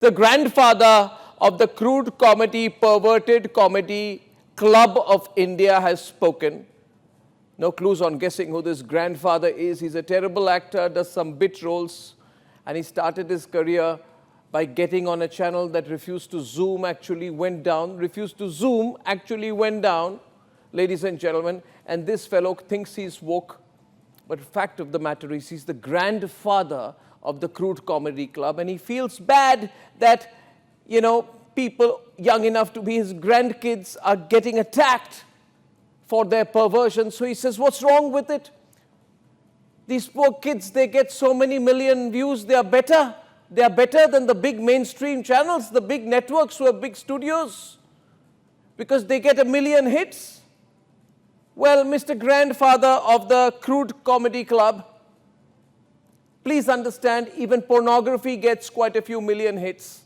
The grandfather of the crude comedy, perverted comedy club of India has spoken. No clues on guessing who this grandfather is. He's a terrible actor, does some bit roles, and he started his career by getting on a channel that refused to zoom, actually went down, ladies and gentlemen, and this fellow thinks he's woke, but the fact of the matter is he's the grandfather of the crude comedy club, and he feels bad that, people young enough to be his grandkids are getting attacked for their perversion. So he says, what's wrong with it? These poor kids, they get so many million views, they are better. They are better than the big mainstream channels, the big networks who have big studios, because they get 1 million hits. Well, Mr. Grandfather of the crude comedy club, please understand, even pornography gets quite a few million hits.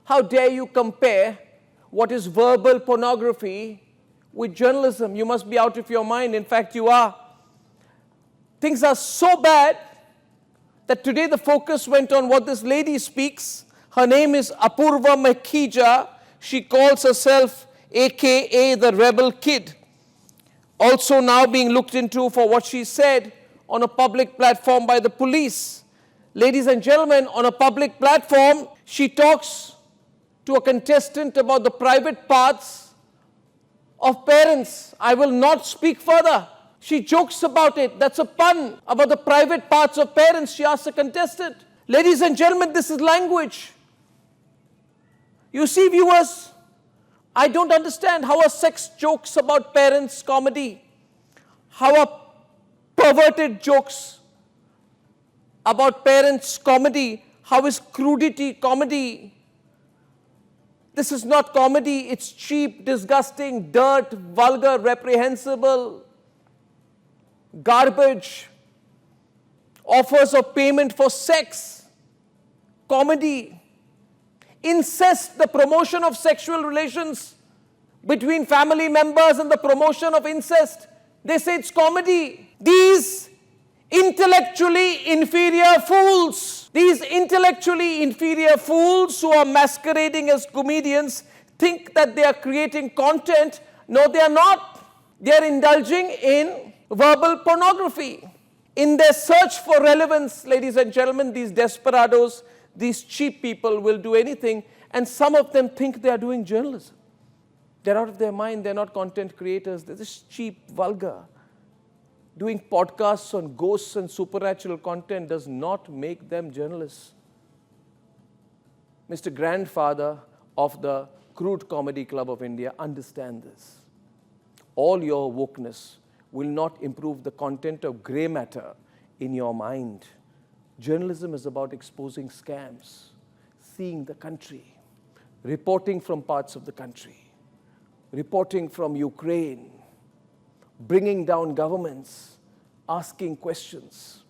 How dare you compare what is verbal pornography with journalism? You must be out of your mind. In fact, you are. Things are so bad that today the focus went on what this lady speaks. Her name is Apoorva Makhija. She calls herself AKA the Rebel Kid. Also now being looked into for what she said on a public platform by the police. Ladies and gentlemen, on a public platform, she talks to a contestant about the private parts of parents. I will not speak further. She jokes about it. That's a pun about the private parts of parents. She asks a contestant. Ladies and gentlemen, this is language. You see, viewers, I don't understand how are sex jokes about parents comedy? How are perverted jokes about parents comedy? How is crudity comedy? This is not comedy. It's cheap, disgusting, dirt, vulgar, reprehensible, garbage, offers of payment for sex, comedy, incest, the promotion of sexual relations between family members and the promotion of incest. They say it's comedy. These intellectually inferior fools who are masquerading as comedians think that they are creating content. No, they are not. They are indulging in verbal pornography. In their search for relevance, ladies and gentlemen, these desperados, these cheap people will do anything, and some of them think they are doing journalism. They're out of their mind. They're not content creators. They're just cheap, vulgar. Doing podcasts on ghosts and supernatural content does not make them journalists. Mr. Grandfather of the crude comedy club of India, understand this. All your wokeness will not improve the content of grey matter in your mind. Journalism is about exposing scams, seeing the country, reporting from parts of the country, reporting from Ukraine, bringing down governments, asking questions.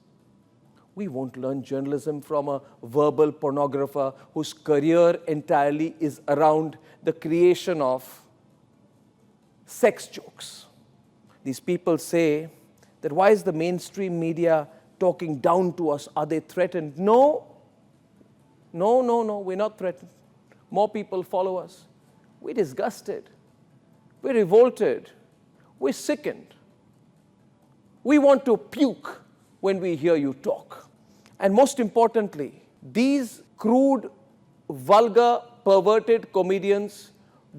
We won't learn journalism from a verbal pornographer whose career entirely is around the creation of sex jokes. These people say that why is the mainstream media talking down to us? Are they threatened? No, we're not threatened. More people follow us. We're disgusted. We're revolted. We're sickened. We want to puke when we hear you talk. And most importantly, these crude, vulgar, perverted comedians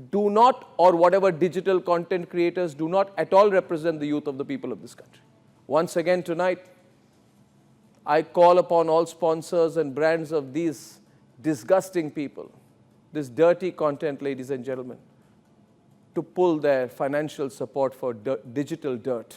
do not, or whatever digital content creators, do not at all represent the youth of the people of this country. Once again tonight, I call upon all sponsors and brands of these disgusting people, this dirty content, ladies and gentlemen, to pull their financial support for digital dirt.